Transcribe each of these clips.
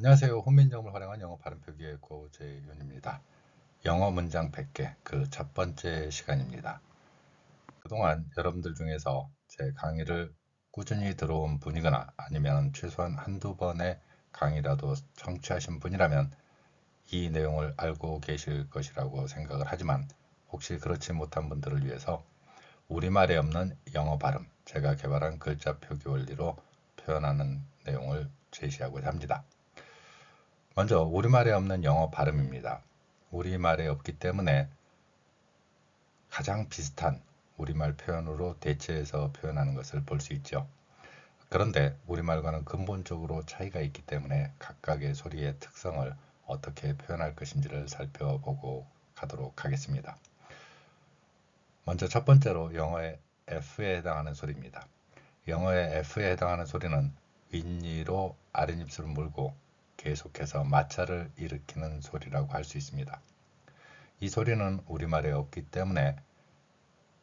안녕하세요. 혼민정음을 활용한 영어 발음 표기의 고재윤입니다. 영어 문장 100개, 그 첫 번째 시간입니다. 그동안 여러분들 중에서 제 강의를 꾸준히 들어온 분이거나 아니면 최소한 한두 번의 강의라도 청취하신 분이라면 이 내용을 알고 계실 것이라고 생각을 하지만 혹시 그렇지 못한 분들을 위해서 우리말에 없는 영어 발음, 제가 개발한 글자 표기 원리로 표현하는 내용을 제시하고자 합니다. 먼저 우리말에 없는 영어 발음입니다. 우리말에 없기 때문에 가장 비슷한 우리말 표현으로 대체해서 표현하는 것을 볼 수 있죠. 그런데 우리말과는 근본적으로 차이가 있기 때문에 각각의 소리의 특성을 어떻게 표현할 것인지를 살펴보고 가도록 하겠습니다. 먼저 첫 번째로 영어의 F에 해당하는 소리입니다. 영어의 F에 해당하는 소리는 윗니로 아랫입술을 물고 계속해서 마찰을 일으키는 소리라고 할 수 있습니다. 이 소리는 우리말에 없기 때문에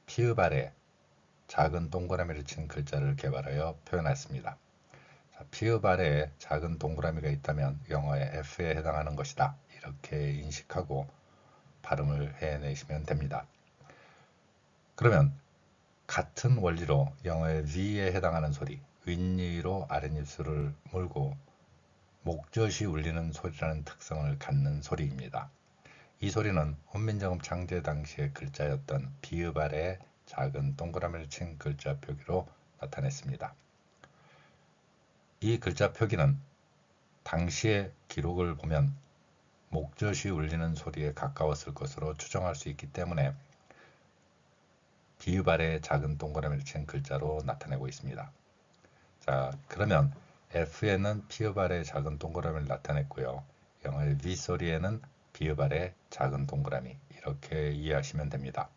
피읍 아래 작은 동그라미를 친 글자를 개발하여 표현했습니다. 피읍 아래에 작은 동그라미가 있다면 영어의 F에 해당하는 것이다. 이렇게 인식하고 발음을 해내시면 됩니다. 그러면 같은 원리로 영어의 V에 해당하는 소리, 윗니로 아랫입술을 물고 목젖이 울리는 소리라는 특성을 갖는 소리입니다. 이 소리는 훈민정음 창제 당시의 글자였던 비읍 아래에 작은 동그라미를 친 글자 표기로 나타냈습니다. 이 글자 표기는 당시의 기록을 보면 목젖이 울리는 소리에 가까웠을 것으로 추정할 수 있기 때문에 비읍 아래에 작은 동그라미를 친 글자로 나타내고 있습니다. 자, 그러면 F에는 피읍 아래에 작은 동그라미를 나타냈고요. 영어의 V 소리에는 비읍 아래 작은 동그라미 이렇게 이해하시면 됩니다.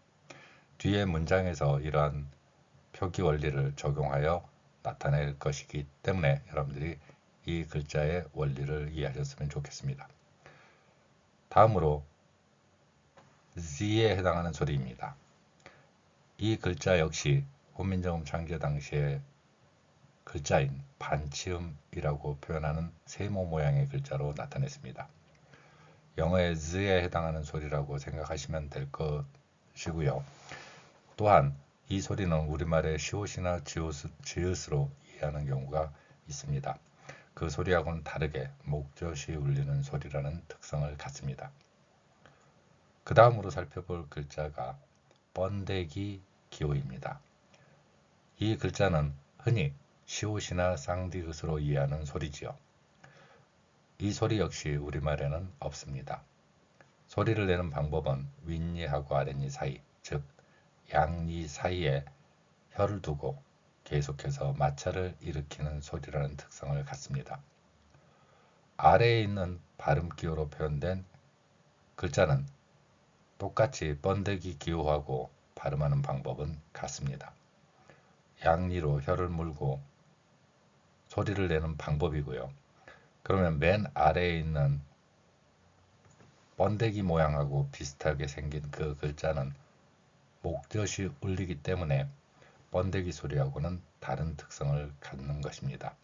뒤에 문장에서 이러한 표기 원리를 적용하여 나타낼 것이기 때문에 여러분들이 이 글자의 원리를 이해하셨으면 좋겠습니다. 다음으로 Z에 해당하는 소리입니다. 이 글자 역시 훈민정음 창제 당시의 글자인 반치음이라고 표현하는 세모 모양의 글자로 나타냈습니다. 영어의 Z에 해당하는 소리라고 생각하시면 될 것이고요. 또한 이 소리는 우리말의 시옷이나 지읒으로 이해하는 경우가 있습니다. 그 소리하고는 다르게 목젖이 울리는 소리라는 특성을 갖습니다. 그 다음으로 살펴볼 글자가 번데기 기호입니다. 이 글자는 흔히 시옷이나 쌍디귿으로 이해하는 소리지요. 이 소리 역시 우리말에는 없습니다. 소리를 내는 방법은 윗니하고 아랫니 사이, 즉 양니 사이에 혀를 두고 계속해서 마찰을 일으키는 소리라는 특성을 갖습니다. 아래에 있는 발음 기호로 표현된 글자는 똑같이 번데기 기호하고 발음하는 방법은 같습니다. 양니로 혀를 물고 소리를 내는 방법이고요. 그러면 맨 아래에 있는 번데기 모양하고 비슷하게 생긴 그 글자는 목젖이 울리기 때문에 번데기 소리하고는 다른 특성을 갖는 것입니다.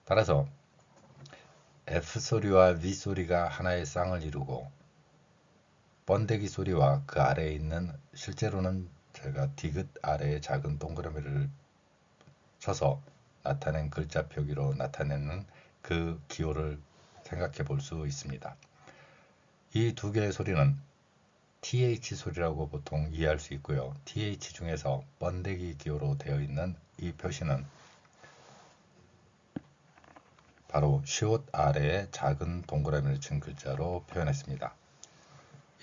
따라서 F 소리와 V 소리가 하나의 쌍을 이루고 번데기 소리와 그 아래에 있는 실제로는 제가 디귿 아래에 작은 동그라미를 쳐서 나타낸 글자 표기로 나타내는 그 기호를 생각해 볼 수 있습니다. 이 두 개의 소리는 TH 소리라고 보통 이해할 수 있고요. TH 중에서 번데기 기호로 되어 있는 이 표시는 바로 시옷 아래에 작은 동그라미를 친 글자로 표현했습니다.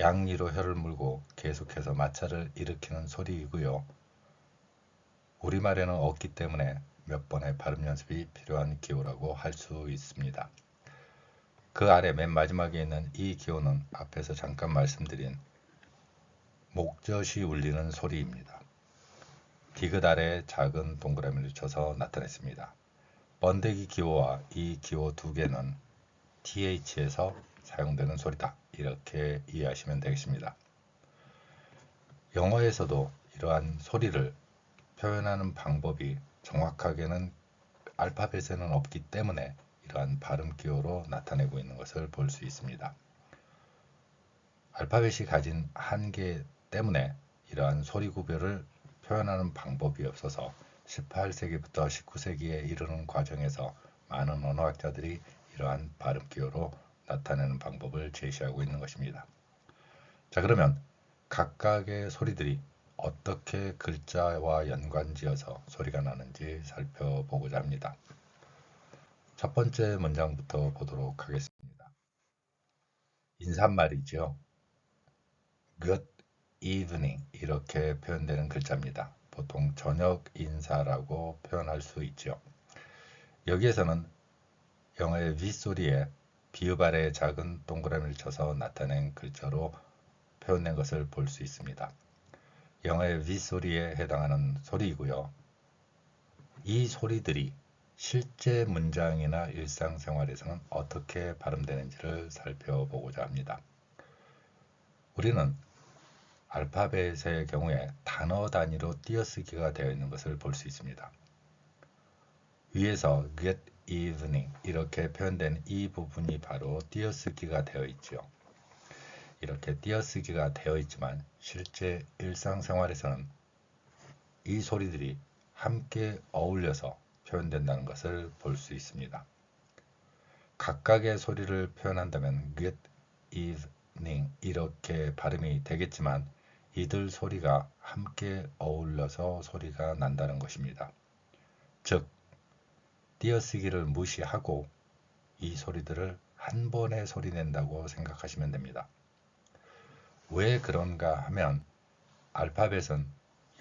양니로 혀를 물고 계속해서 마찰을 일으키는 소리이고요. 우리말에는 없기 때문에 몇 번의 발음 연습이 필요한 기호라고 할 수 있습니다. 그 아래 맨 마지막에 있는 이 기호는 앞에서 잠깐 말씀드린 목젖이 울리는 소리입니다. 디귿 아래에 작은 동그라미를 쳐서 나타냈습니다. 번데기 기호와 이 기호 두 개는 TH에서 사용되는 소리다. 이렇게 이해하시면 되겠습니다. 영어에서도 이러한 소리를 표현하는 방법이 정확하게는 알파벳에는 없기 때문에 이러한 발음 기호로 나타내고 있는 것을 볼 수 있습니다. 알파벳이 가진 한계 때문에 이러한 소리 구별을 표현하는 방법이 없어서 18세기부터 19세기에 이르는 과정에서 많은 언어학자들이 이러한 발음 기호로 나타내는 방법을 제시하고 있는 것입니다. 자, 그러면 각각의 소리들이 어떻게 글자와 연관지어서 소리가 나는지 살펴보고자 합니다. 첫 번째 문장부터 보도록 하겠습니다. 인사말이죠. Good evening 이렇게 표현되는 글자입니다. 보통 저녁 인사라고 표현할 수 있죠. 여기에서는 영어의 윗소리에 비읍 아래에 작은 동그라미를 쳐서 나타낸 글자로 표현된 것을 볼 수 있습니다. 영어의 윗소리에 해당하는 소리이고요. 이 소리들이 실제 문장이나 일상생활에서는 어떻게 발음되는지를 살펴보고자 합니다. 우리는 알파벳의 경우에 단어 단위로 띄어쓰기가 되어 있는 것을 볼 수 있습니다. 위에서 good evening 이렇게 표현된 이 부분이 바로 띄어쓰기가 되어 있죠. 이렇게 띄어쓰기가 되어 있지만 실제 일상생활에서는 이 소리들이 함께 어울려서 표현된다는 것을 볼 수 있습니다. 각각의 소리를 표현한다면 good evening 이렇게 발음이 되겠지만 이들 소리가 함께 어울려서 소리가 난다는 것입니다. 즉, 띄어쓰기를 무시하고 이 소리들을 한 번에 소리낸다고 생각하시면 됩니다. 왜 그런가 하면 알파벳은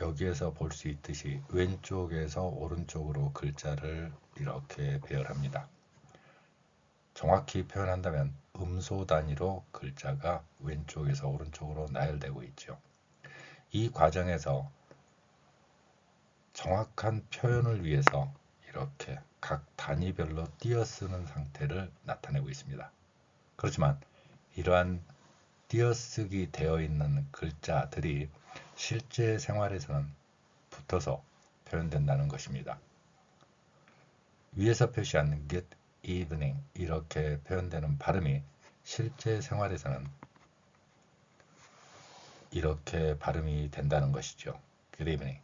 여기에서 볼 수 있듯이 왼쪽에서 오른쪽으로 글자를 이렇게 배열합니다. 정확히 표현한다면 음소 단위로 글자가 왼쪽에서 오른쪽으로 나열되고 있죠. 이 과정에서 정확한 표현을 위해서 이렇게 각 단위별로 띄어쓰는 상태를 나타내고 있습니다. 그렇지만 이러한 띄어쓰기 되어 있는 글자들이 실제 생활에서는 붙어서 표현된다는 것입니다. 위에서 표시한 good evening 이렇게 표현되는 발음이 실제 생활에서는 이렇게 발음이 된다는 것이죠. good evening.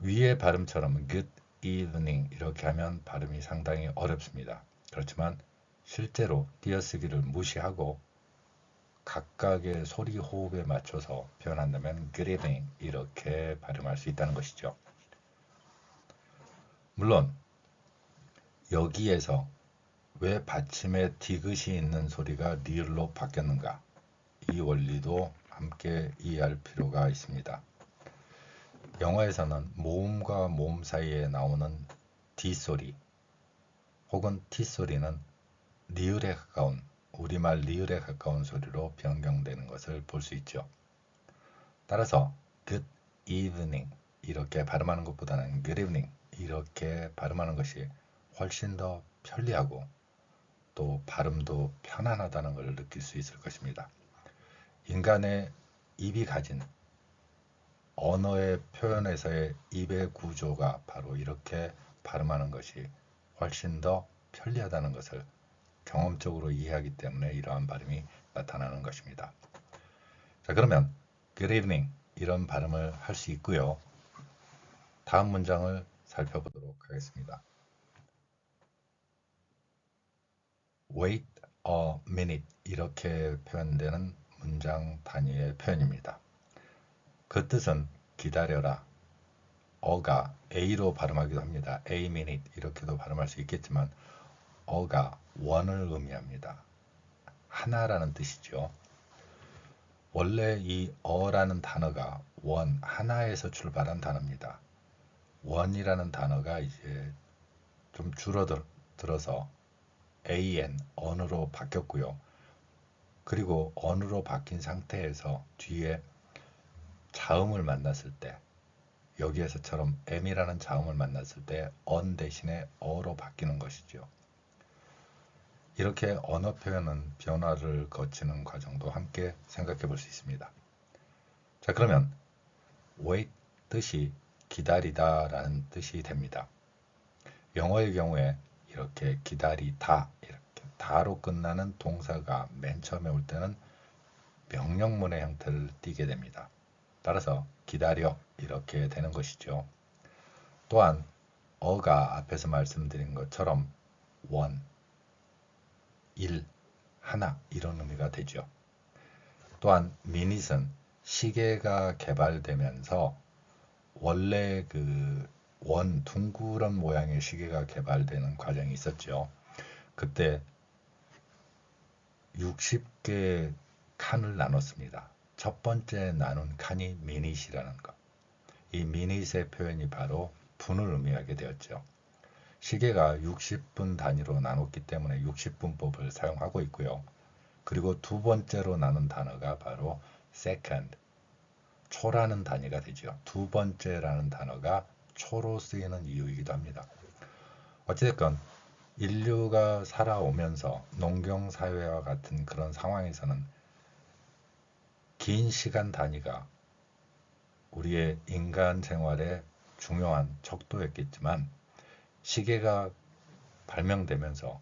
위의 발음처럼 good evening 이렇게 하면 발음이 상당히 어렵습니다. 그렇지만 실제로 띄어쓰기를 무시하고 각각의 소리 호흡에 맞춰서 표현한다면 good evening 이렇게 발음할 수 있다는 것이죠. 물론 여기에서 왜 받침에 디귿이 있는 소리가 리을로 바뀌었는가? 이 원리도 함께 이해할 필요가 있습니다. 영어에서는 모음과 모음 사이에 나오는 D소리 혹은 T소리는 리을에 가까운 우리말 리을에 가까운 소리로 변경되는 것을 볼 수 있죠. 따라서 good evening 이렇게 발음하는 것보다는 good evening 이렇게 발음하는 것이 훨씬 더 편리하고 또 발음도 편안하다는 것을 느낄 수 있을 것입니다. 인간의 입이 가진 언어의 표현에서의 입의 구조가 바로 이렇게 발음하는 것이 훨씬 더 편리하다는 것을 경험적으로 이해하기 때문에 이러한 발음이 나타나는 것입니다. 자, 그러면 good evening 이런 발음을 할 수 있고요. 다음 문장을 살펴보도록 하겠습니다. wait a minute 이렇게 표현되는 문장 단위의 표현입니다. 그 뜻은 기다려라. 어가 A로 발음하기도 합니다. A minute 이렇게도 발음할 수 있겠지만 어가 원을 의미합니다. 하나라는 뜻이죠. 원래 이 어라는 단어가 원, 하나에서 출발한 단어입니다. 원이라는 단어가 이제 좀 줄어들어서 an, 언으로 바뀌었고요. 그리고 언으로 바뀐 상태에서 뒤에 자음을 만났을 때 여기에서처럼 m이라는 자음을 만났을 때 언 대신에 어로 바뀌는 것이죠. 이렇게 언어 표현은 변화를 거치는 과정도 함께 생각해 볼 수 있습니다. 자, 그러면 wait 뜻이 기다리다 라는 뜻이 됩니다. 영어의 경우에 이렇게 기다리다 이렇게 다로 끝나는 동사가 맨 처음에 올 때는 명령문의 형태를 띠게 됩니다. 따라서 기다려 이렇게 되는 것이죠. 또한 어가 앞에서 말씀드린 것처럼 원, 일, 하나 이런 의미가 되죠. 또한 미닛은 시계가 개발되면서 원래 그 원 둥그런 모양의 시계가 개발되는 과정이 있었죠. 그때 60개의 칸을 나눴습니다. 첫 번째 나눈 칸이 미닛이라는 것. 이 미닛의 표현이 바로 분을 의미하게 되었죠. 시계가 60분 단위로 나눴기 때문에 60분법을 사용하고 있고요. 그리고 두 번째로 나눈 단어가 바로 second, 초라는 단위가 되죠. 두 번째라는 단어가 초로 쓰이는 이유이기도 합니다. 어찌됐건 인류가 살아오면서 농경사회와 같은 그런 상황에서는 긴 시간 단위가 우리의 인간 생활에 중요한 척도였겠지만 시계가 발명되면서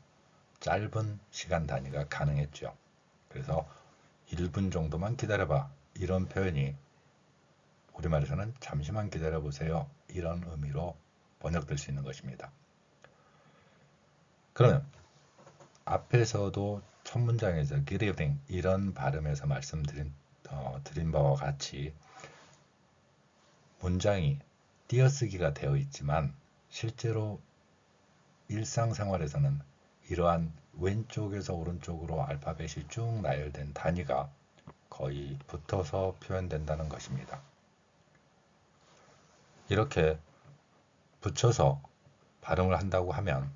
짧은 시간 단위가 가능했죠. 그래서 1분 정도만 기다려봐 이런 표현이 우리말에서는 잠시만 기다려보세요 이런 의미로 번역될 수 있는 것입니다. 그러면 앞에서도 첫 문장에서 good evening 이런 발음에서 말씀드린 드린 바와 같이 문장이 띄어쓰기가 되어 있지만 실제로 일상생활에서는 이러한 왼쪽에서 오른쪽으로 알파벳이 쭉 나열된 단위가 거의 붙어서 표현된다는 것입니다. 이렇게 붙여서 발음을 한다고 하면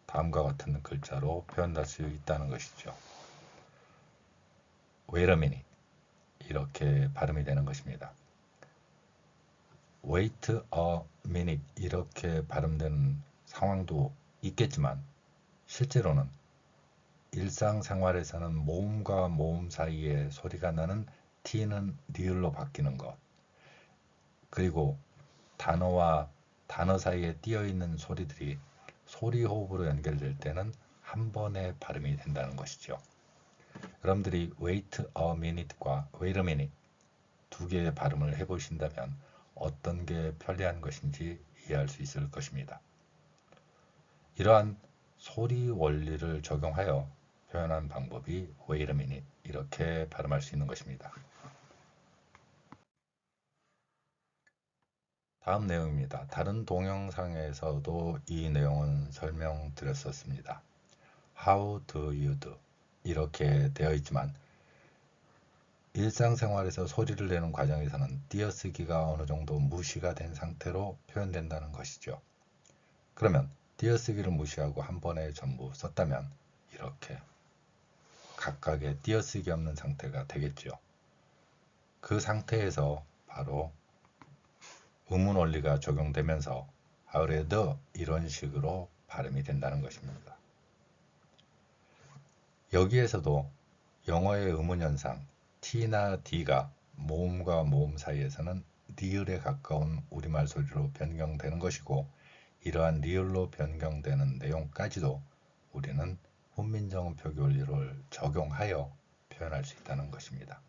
다음과 같은 글자로 표현할 수 있다는 것이죠. Wait a minute 이렇게 발음이 되는 것입니다. Wait a minute 이렇게 발음되는 상황도 있겠지만 실제로는 일상생활에서는 모음과 모음 사이에 소리가 나는 T는 리을로 바뀌는 것 그리고 단어와 단어 사이에 띄어있는 소리들이 소리 호흡으로 연결될 때는 한 번에 발음이 된다는 것이죠. 여러분들이 wait a minute과 wait a minute 두 개의 발음을 해보신다면 어떤 게 편리한 것인지 이해할 수 있을 것입니다. 이러한 소리 원리를 적용하여 표현한 방법이 wait a minute 이렇게 발음할 수 있는 것입니다. 다음 내용입니다. 다른 동영상에서도 이 내용은 설명드렸었습니다. How do you do? 이렇게 되어 있지만 일상생활에서 소리를 내는 과정에서는 띄어쓰기가 어느 정도 무시가 된 상태로 표현된다는 것이죠. 그러면 띄어쓰기를 무시하고 한 번에 전부 썼다면 이렇게 각각의 띄어쓰기 없는 상태가 되겠죠. 그 상태에서 바로 의문 원리가 적용되면서 아우레드 이런 식으로 발음이 된다는 것입니다. 여기에서도 영어의 의문현상 T나 D가 모음과 모음 사이에서는 리을에 가까운 우리말 소리로 변경되는 것이고 이러한 리을로 변경되는 내용까지도 우리는 훈민정음 표기 원리를 적용하여 표현할 수 있다는 것입니다.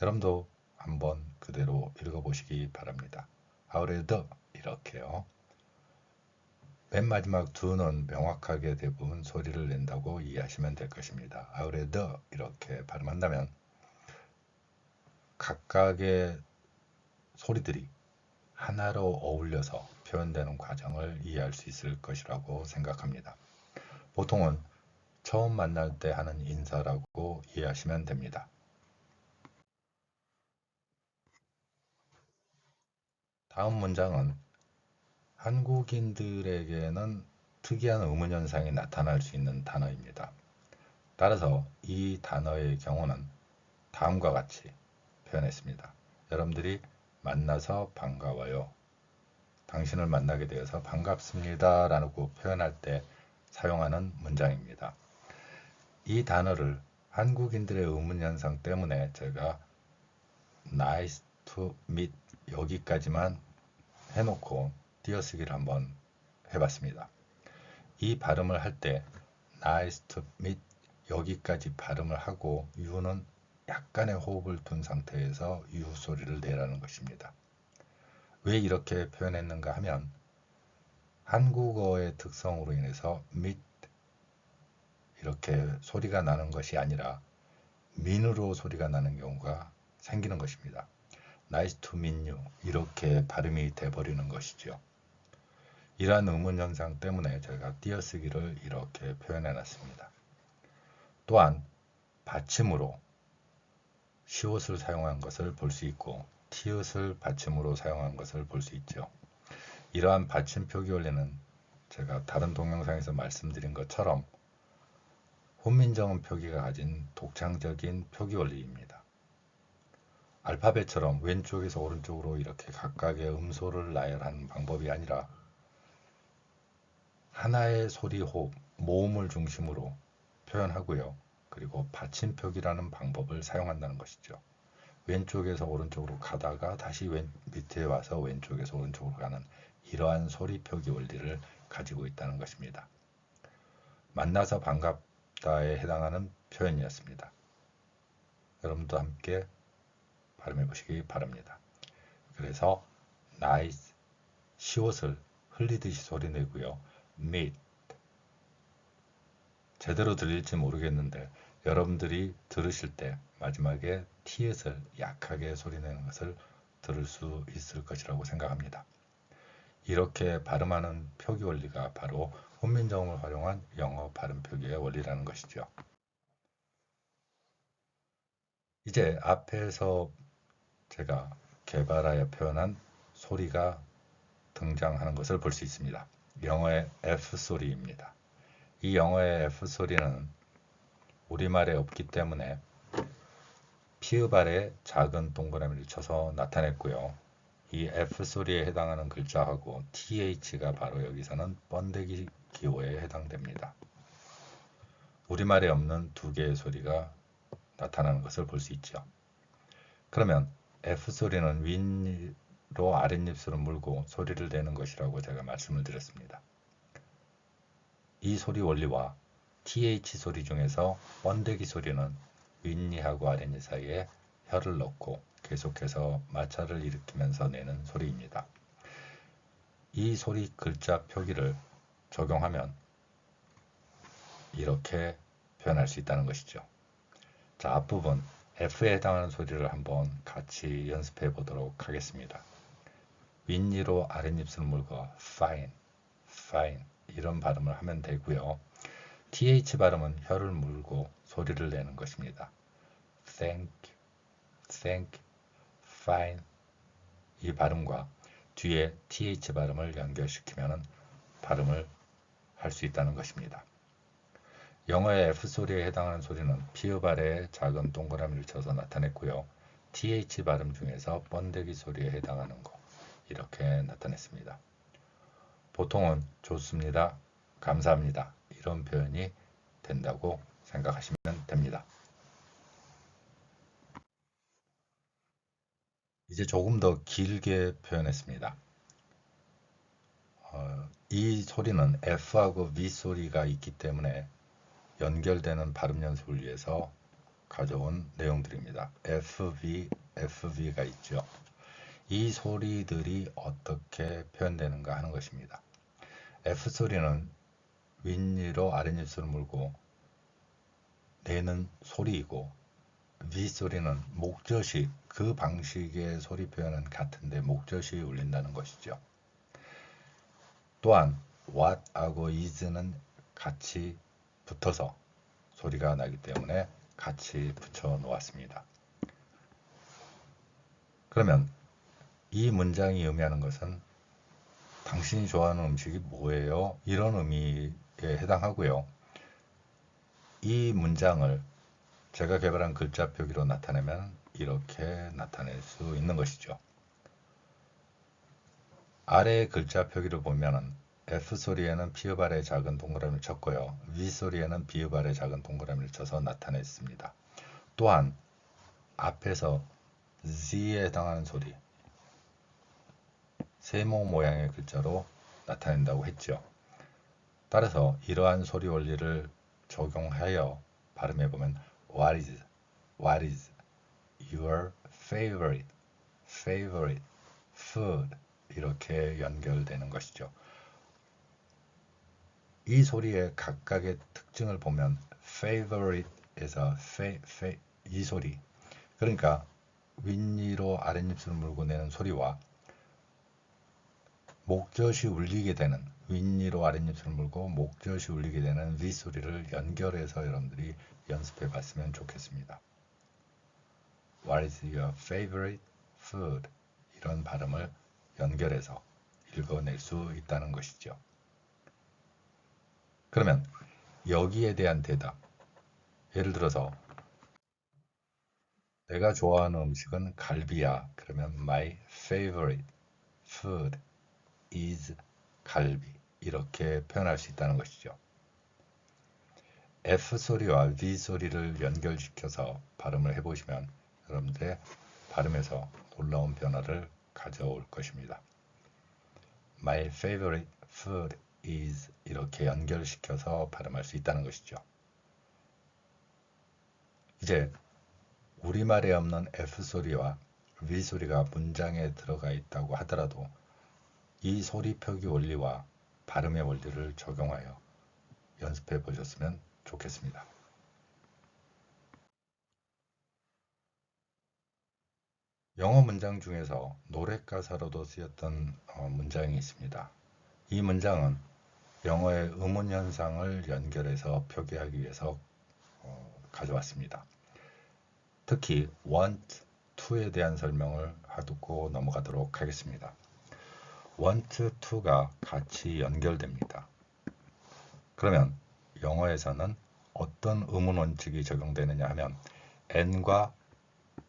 여러분도 한번 그대로 읽어보시기 바랍니다. 아우레드 이렇게요. 맨 마지막 두는 명확하게 대부분 소리를 낸다고 이해하시면 될 것입니다. 아우레드 이렇게 발음한다면 각각의 소리들이 하나로 어울려서 표현되는 과정을 이해할 수 있을 것이라고 생각합니다. 보통은 처음 만날 때 하는 인사라고 이해하시면 됩니다. 다음 문장은 한국인들에게는 특이한 의문현상이 나타날 수 있는 단어입니다. 따라서 이 단어의 경우는 다음과 같이 표현했습니다. 여러분들이 만나서 반가워요. 당신을 만나게 되어서 반갑습니다 라고 표현할 때 사용하는 문장입니다. 이 단어를 한국인들의 의문현상 때문에 제가 nice to meet 여기까지만 해놓고 띄어쓰기를 한번 해봤습니다. 이 발음을 할 때 nice to meet 여기까지 발음을 하고 U는 약간의 호흡을 둔 상태에서 U 소리를 내라는 것입니다. 왜 이렇게 표현했는가 하면 한국어의 특성으로 인해서 meet 이렇게 소리가 나는 것이 아니라 민으로 소리가 나는 경우가 생기는 것입니다. Nice to meet you 이렇게 발음이 돼버리는 것이죠. 이러한 의문 현상 때문에 제가 띄어쓰기를 이렇게 표현해 놨습니다. 또한 받침으로 시옷을 사용한 것을 볼 수 있고 티읕을 받침으로 사용한 것을 볼 수 있죠. 이러한 받침 표기 원리는 제가 다른 동영상에서 말씀드린 것처럼 혼민정음 표기가 가진 독창적인 표기 원리입니다. 알파벳처럼 왼쪽에서 오른쪽으로 이렇게 각각의 음소를 나열하는 방법이 아니라 하나의 소리 호흡, 모음을 중심으로 표현하고요. 그리고 받침표기라는 방법을 사용한다는 것이죠. 왼쪽에서 오른쪽으로 가다가 다시 밑에 와서 왼쪽에서 오른쪽으로 가는 이러한 소리 표기 원리를 가지고 있다는 것입니다. 만나서 반갑다에 해당하는 표현이었습니다. 여러분도 함께 발음해 보시기 바랍니다. 그래서 nice, 시옷을 흘리듯이 소리 내고요. meet, 제대로 들릴지 모르겠는데 여러분들이 들으실 때 마지막에 t읕을 약하게 소리내는 것을 들을 수 있을 것이라고 생각합니다. 이렇게 발음하는 표기 원리가 바로 혼민정음을 활용한 영어 발음 표기의 원리라는 것이죠. 이제 앞에서 제가 개발하여 표현한 소리가 등장하는 것을 볼 수 있습니다. 영어의 F 소리입니다. 이 영어의 F 소리는 우리말에 없기 때문에 피읍 아래 작은 동그라미를 쳐서 나타냈고요. 이 F 소리에 해당하는 글자하고 TH가 바로 여기서는 번데기 기호에 해당됩니다. 우리말에 없는 두 개의 소리가 나타나는 것을 볼 수 있죠. 그러면 F 소리는 윗로 아랫입술을 물고 소리를 내는 것이라고 제가 말씀을 드렸습니다. 이 소리 원리와 TH 소리 중에서 번데기 소리는 윗니하고 아랫니 사이에 혀를 넣고 계속해서 마찰을 일으키면서 내는 소리입니다. 이 소리 글자 표기를 적용하면 이렇게 표현할 수 있다는 것이죠. 자, 앞부분 F에 해당하는 소리를 한번 같이 연습해 보도록 하겠습니다. 윗니로 아랫입술을 물고 fine, fine 이런 발음을 하면 되고요. TH 발음은 혀를 물고 소리를 내는 것입니다. Thank, thank, fine 이 발음과 뒤에 TH 발음을 연결시키면 발음을 할 수 있다는 것입니다. 영어의 F 소리에 해당하는 소리는 피읍 아래에 작은 동그라미를 쳐서 나타냈고요. TH 발음 중에서 번데기 소리에 해당하는 거 이렇게 나타냈습니다. 보통은 좋습니다, 감사합니다 이런 표현이 된다고 생각하시면 됩니다. 이제 조금 더 길게 표현했습니다. 이 소리는 F하고 V 소리가 있기 때문에 연결되는 발음 연습을 위해서 가져온 내용들입니다. FV, FV가 있죠. 이 소리들이 어떻게 표현되는가 하는 것입니다. F 소리는 윗니로 아랫입술을 물고 내는 소리이고 V 소리는 목젖이 그 방식의 소리 표현은 같은데 목젖이 울린다는 것이죠. 또한 what하고 is는 같이 붙어서 소리가 나기 때문에 같이 붙여 놓았습니다. 그러면 이 문장이 의미하는 것은 당신이 좋아하는 음식이 뭐예요? 이런 의미에 해당하고요. 이 문장을 제가 개발한 글자 표기로 나타내면 이렇게 나타낼 수 있는 것이죠. 아래의 글자 표기를 보면 F 소리에는 피읍 아래 작은 동그라미를 쳤고요. V 소리에는 비읍 아래 작은 동그라미를 쳐서 나타냈습니다. 또한 앞에서 Z에 해당하는 소리 세모 모양의 글자로 나타낸다고 했죠. 따라서 이러한 소리 원리를 적용하여 발음해보면 what is your favorite food 이렇게 연결되는 것이죠. 이 소리의 각각의 특징을 보면 favorite에서 이 소리, 그러니까 윗니로 아랫입술을 물고 내는 소리와 목젖이 울리게 되는, 윗니로 아랫입술을 물고 목젖이 울리게 되는 윗소리를 연결해서 여러분들이 연습해 봤으면 좋겠습니다. What is your favorite food? 이런 발음을 연결해서 읽어낼 수 있다는 것이죠. 그러면 여기에 대한 대답, 예를 들어서 내가 좋아하는 음식은 갈비야. 그러면 my favorite food is 갈비. 이렇게 표현할 수 있다는 것이죠. F 소리와 V 소리를 연결시켜서 발음을 해보시면 여러분들의 발음에서 놀라운 변화를 가져올 것입니다. My favorite food is 이렇게 연결시켜서 발음할 수 있다는 것이죠. 이제 우리말에 없는 F소리와 V소리가 문장에 들어가 있다고 하더라도 이 소리 표기 원리와 발음의 원리를 적용하여 연습해 보셨으면 좋겠습니다. 영어 문장 중에서 노래 가사로도 쓰였던 문장이 있습니다. 이 문장은 영어의 의문 현상을 연결해서 표기하기 위해서 가져왔습니다. 특히 want to에 대한 설명을 하고 넘어가도록 하겠습니다. want to가 같이 연결됩니다. 그러면 영어에서는 어떤 의문 원칙이 적용되느냐 하면 n과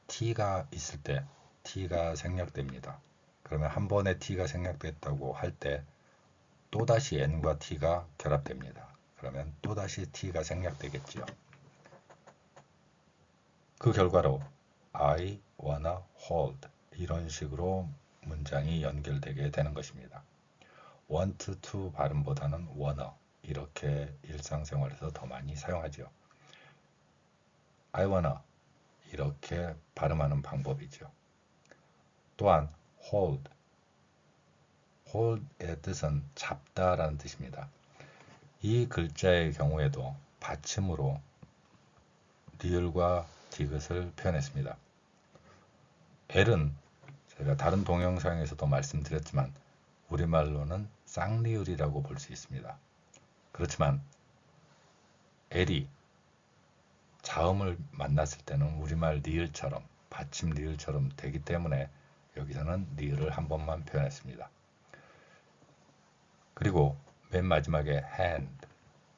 t가 있을 때 t가 생략됩니다. 그러면 한 번에 t가 생략됐다고 할 때 또다시 n과 t가 결합됩니다. 그러면 또다시 t가 생략되겠지요. 그 결과로 I wanna hold 이런 식으로 문장이 연결되게 되는 것입니다. want to 발음보다는 wanna 이렇게 일상생활에서 더 많이 사용하죠. I wanna 이렇게 발음하는 방법이죠. 또한 hold의 뜻은 잡다라는 뜻입니다. 이 글자의 경우에도 받침으로 리을과 디귿을 표현했습니다. L은 제가 다른 동영상에서도 말씀드렸지만 우리말로는 쌍리을이라고 볼 수 있습니다. 그렇지만 L이 자음을 만났을 때는 우리말 리을처럼 받침 리을처럼 되기 때문에 여기서는 리을을 한 번만 표현했습니다. 그리고 맨 마지막에 hand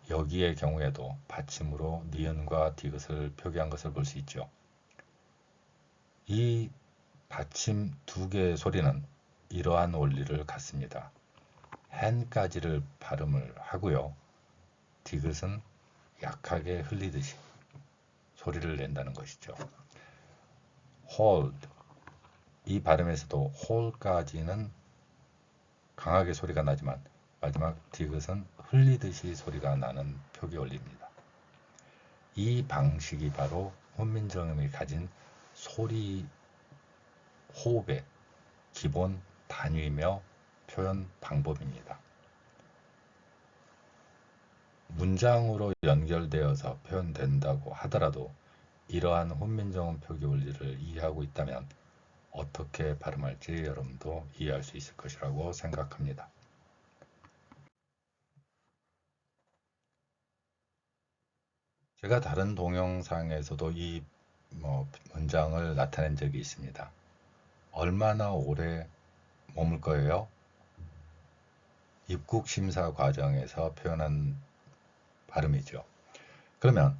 여기의 경우에도 받침으로 니은과 디귿을 표기한 것을 볼 수 있죠. 이 받침 두 개의 소리는 이러한 원리를 갖습니다. hand까지를 발음을 하고요. 디귿은 약하게 흘리듯이 소리를 낸다는 것이죠. hold 이 발음에서도 홀까지는 강하게 소리가 나지만 마지막 디귿은 흘리듯이 소리가 나는 표기 원리입니다. 이 방식이 바로 훈민정음이 가진 소리 호흡의 기본 단위며 표현 방법입니다. 문장으로 연결되어서 표현된다고 하더라도 이러한 훈민정음 표기 원리를 이해하고 있다면 어떻게 발음할지 여러분도 이해할 수 있을 것이라고 생각합니다. 제가 다른 동영상에서도 이 문장을 나타낸 적이 있습니다. 얼마나 오래 머물 거예요? 입국 심사 과정에서 표현한 발음이죠. 그러면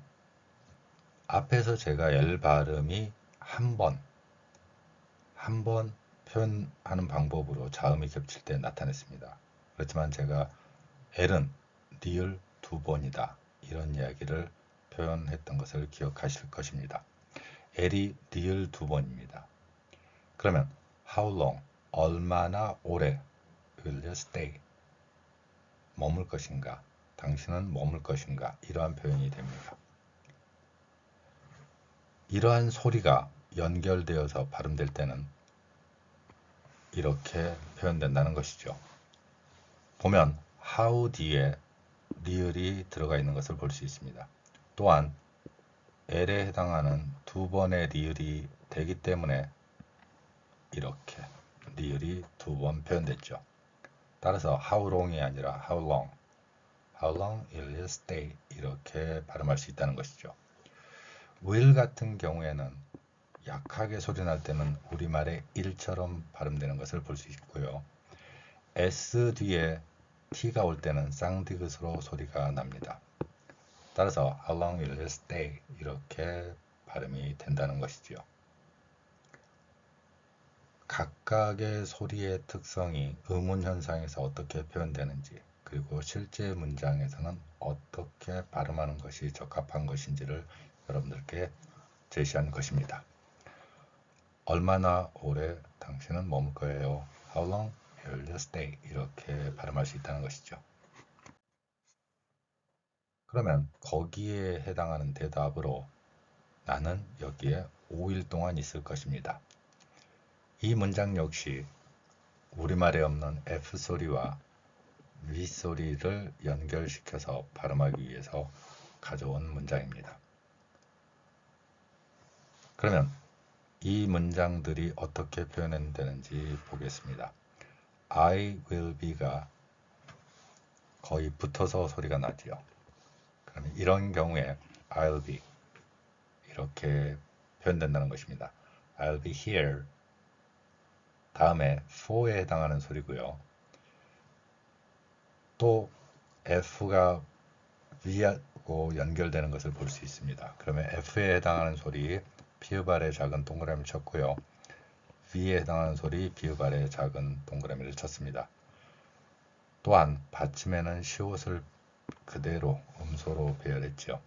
앞에서 제가 L 발음이 한 번 표현하는 방법으로 자음이 겹칠 때 나타냈습니다. 그렇지만 제가 L은 리을 두 번이다. 이런 이야기를 표현했던 것을 기억하실 것입니다. L이 리을 두 번입니다. 그러면 how long, 얼마나 오래 will you stay? 머물 것인가, 당신은 머물 것인가, 이러한 표현이 됩니다. 이러한 소리가 연결되어서 발음될 때는 이렇게 표현된다는 것이죠. 보면 how 뒤에 리을이 들어가 있는 것을 볼 수 있습니다. 또한 L에 해당하는 두 번의 리을이 되기 때문에 이렇게 리을이 두 번 표현됐죠. 따라서 how long이 아니라 how long will you stay 이렇게 발음할 수 있다는 것이죠. will 같은 경우에는 약하게 소리 날 때는 우리말의 일처럼 발음되는 것을 볼 수 있고요. S 뒤에 T가 올 때는 쌍디귿으로 소리가 납니다. 따라서 how long will you stay 이렇게 발음이 된다는 것이죠. 각각의 소리의 특성이 의문 현상에서 어떻게 표현되는지, 그리고 실제 문장에서는 어떻게 발음하는 것이 적합한 것인지를 여러분들께 제시한 것입니다. 얼마나 오래 당신은 머물 거예요? How long will you stay? 이렇게 발음할 수 있다는 것이죠. 그러면 거기에 해당하는 대답으로 나는 여기에 5일 동안 있을 것입니다. 이 문장 역시 우리말에 없는 F소리와 V소리를 연결시켜서 발음하기 위해서 가져온 문장입니다. 그러면 이 문장들이 어떻게 표현되는지 보겠습니다. I will be가 거의 붙어서 소리가 나지요. 그러면 이런 경우에 I'll be 이렇게 표현된다는 것입니다. I'll be here 다음에 for에 해당하는 소리고요. 또 F가 V하고 연결되는 것을 볼 수 있습니다. 그러면 F에 해당하는 소리 피읍 아래 작은 동그라미 쳤고요. V에 해당하는 소리 비읍 아래 작은 동그라미를 쳤습니다. 또한 받침에는 시옷을 그대로 음소로 배열했죠.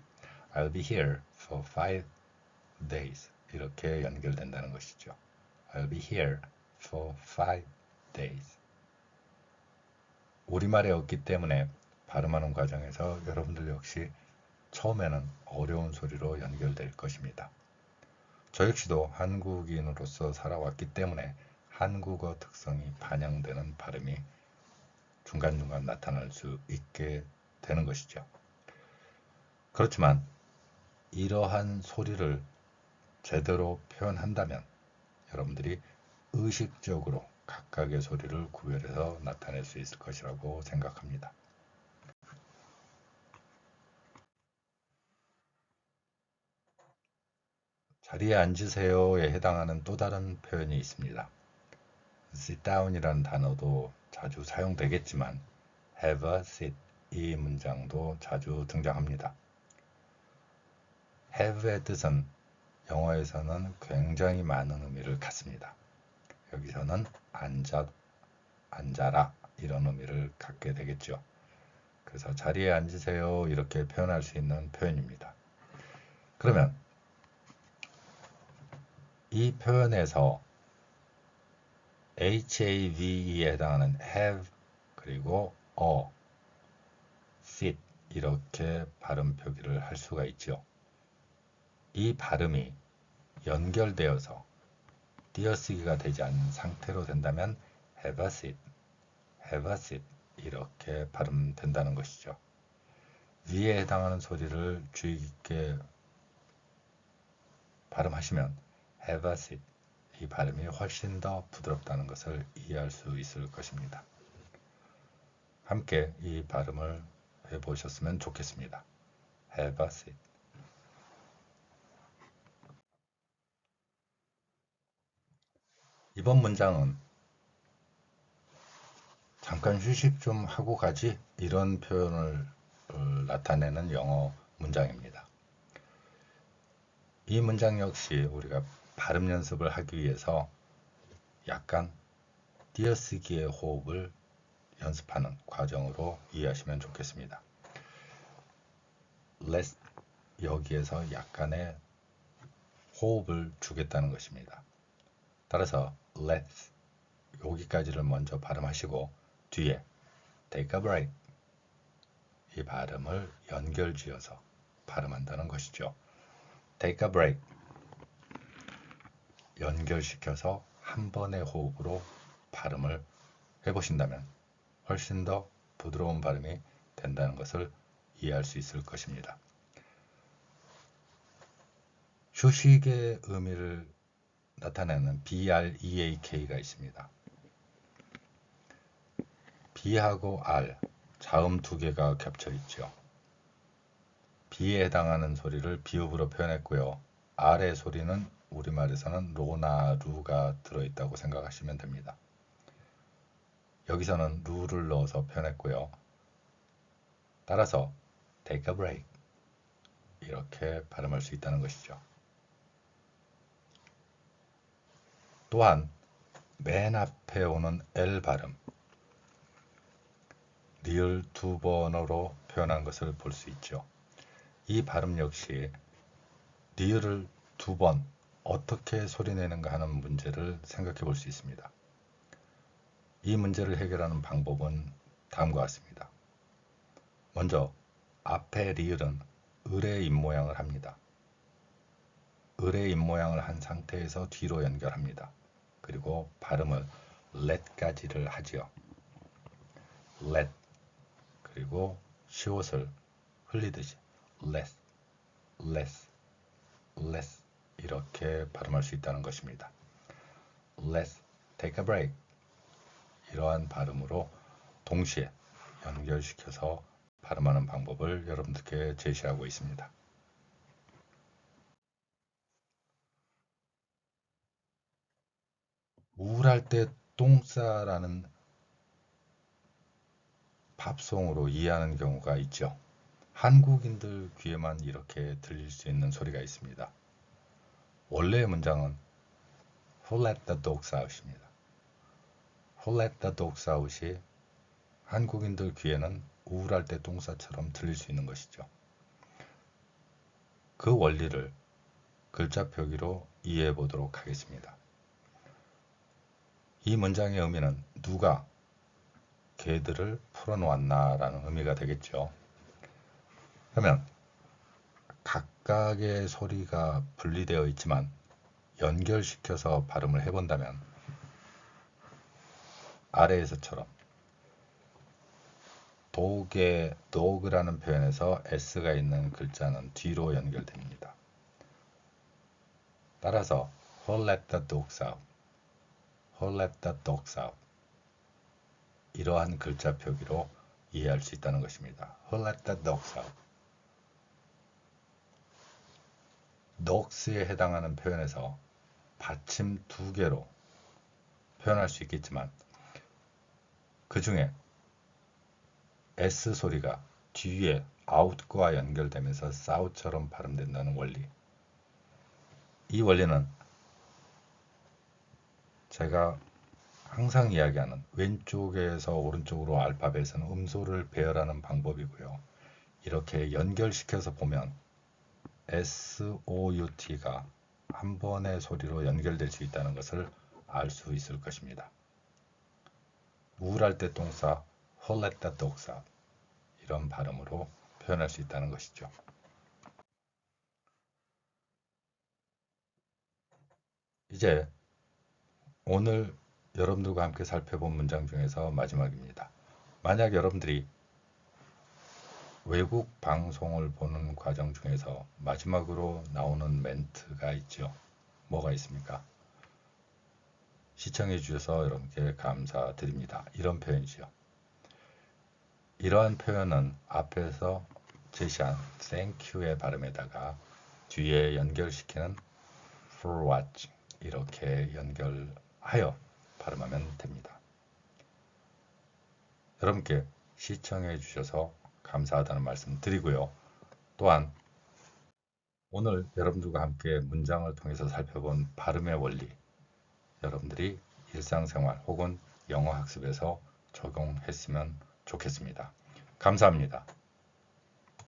I'll be here for 5 days 이렇게 연결된다는 것이죠. I'll be here for 5 days. 우리말에 없기 때문에 발음하는 과정에서 여러분들 역시 처음에는 어려운 소리로 연결될 것입니다. 저 역시도 한국인으로서 살아왔기 때문에 한국어 특성이 반영되는 발음이 중간중간 나타날 수 있게 되는 것이죠. 그렇지만 이러한 소리를 제대로 표현한다면 여러분들이 의식적으로 각각의 소리를 구별해서 나타낼 수 있을 것이라고 생각합니다. 자리에 앉으세요에 해당하는 또 다른 표현이 있습니다. sit down이라는 단어도 자주 사용되겠지만 have a seat 이 문장도 자주 등장합니다. have의 뜻은 영어에서는 굉장히 많은 의미를 갖습니다. 여기서는 앉아라 이런 의미를 갖게 되겠죠. 그래서 자리에 앉으세요 이렇게 표현할 수 있는 표현입니다. 그러면 이 표현에서 HAVE에 해당하는 have 그리고 a, sit 이렇게 발음 표기를 할 수가 있죠. 이 발음이 연결되어서 띄어쓰기가 되지 않은 상태로 된다면 have a seat 이렇게 발음된다는 것이죠. 위에 해당하는 소리를 주의 깊게 발음하시면 have a seat 이 발음이 훨씬 더 부드럽다는 것을 이해할 수 있을 것입니다. 함께 이 발음을 해보셨으면 좋겠습니다. have a seat. 이번 문장은 잠깐 휴식 좀 하고 가지 이런 표현을 나타내는 영어 문장입니다. 이 문장 역시 우리가 발음 연습을 하기 위해서 약간 띄어쓰기의 호흡을 연습하는 과정으로 이해하시면 좋겠습니다. Let's 여기에서 약간의 호흡을 주겠다는 것입니다. 따라서 let's 여기까지를 먼저 발음하시고 뒤에 take a break 이 발음을 연결지어서 발음한다는 것이죠. Take a break. 연결시켜서 한 번의 호흡으로 발음을 해보신다면 훨씬 더 부드러운 발음이 된다는 것을 이해할 수 있을 것입니다. 휴식의 의미를 나타내는 break가 있습니다. B하고 R, 자음 두 개가 겹쳐 있죠. B에 해당하는 소리를 비읍으로 표현했고요. R의 소리는 우리말에서는 로나 루가 들어있다고 생각하시면 됩니다. 여기서는 루를 넣어서 표현했고요. 따라서 take a break 이렇게 발음할 수 있다는 것이죠. 또한 맨 앞에 오는 L 발음, 리을 두 번으로 표현한 것을 볼 수 있죠. 이 발음 역시 리을을 두 번 어떻게 소리내는가 하는 문제를 생각해 볼 수 있습니다. 이 문제를 해결하는 방법은 다음과 같습니다. 먼저 앞에 리을은 을의 입모양을 합니다. 을의 입모양을 한 상태에서 뒤로 연결합니다. 그리고 발음을 let까지를 하지요. let 그리고 시옷을 흘리듯이 less, less, less 이렇게 발음할 수 있다는 것입니다. Let's take a break. 이러한 발음으로 동시에 연결시켜서 발음하는 방법을 여러분들께 제시하고 있습니다. 우울할 때 똥 싸라는 팝송으로 이해하는 경우가 있죠. 한국인들 귀에만 이렇게 들릴 수 있는 소리가 있습니다. 원래의 문장은 Who let the dogs out입니다. Who let the dogs out이 한국인들 귀에는 우울할 때 똥싸처럼 들릴 수 있는 것이죠. 그 원리를 글자 표기로 이해해 보도록 하겠습니다. 이 문장의 의미는 누가 개들을 풀어놓았나라는 의미가 되겠죠. 그러면 각각의 소리가 분리되어 있지만 연결시켜서 발음을 해본다면 아래에서처럼 독의 dog라는 표현에서 s가 있는 글자는 뒤로 연결됩니다. 따라서 Who let the dogs out? Who let the dogs out? 이러한 글자 표기로 이해할 수 있다는 것입니다. Who let the dogs out? dogs에 해당하는 표현에서 받침 두 개로 표현할 수 있겠지만 그 중에 S 소리가 뒤에 out과 연결되면서 sout처럼 발음된다는 원리. 이 원리는 제가 항상 이야기하는 왼쪽에서 오른쪽으로 알파벳은 음소를 배열하는 방법이고요. 이렇게 연결시켜서 보면 SOUT가 한 번의 소리로 연결될 수 있다는 것을 알 수 있을 것입니다. 우울할 때 똥싸 Who let the dogs out? 이런 발음으로 표현할 수 있다는 것이죠. 이제 오늘 여러분들과 함께 살펴본 문장 중에서 마지막입니다. 만약 여러분들이 외국 방송을 보는 과정 중에서 마지막으로 나오는 멘트가 있죠. 뭐가 있습니까? 시청해 주셔서 여러분께 감사드립니다. 이런 표현이죠. 이러한 표현은 앞에서 제시한 thank you의 발음에다가 뒤에 연결시키는 for watching 이렇게 연결하여 발음하면 됩니다. 여러분께 시청해 주셔서 감사하다는 말씀 드리고요. 또한 오늘 여러분들과 함께 문장을 통해서 살펴본 발음의 원리 여러분들이 일상생활 혹은 영어 학습에서 적용했으면 좋겠습니다. 감사합니다.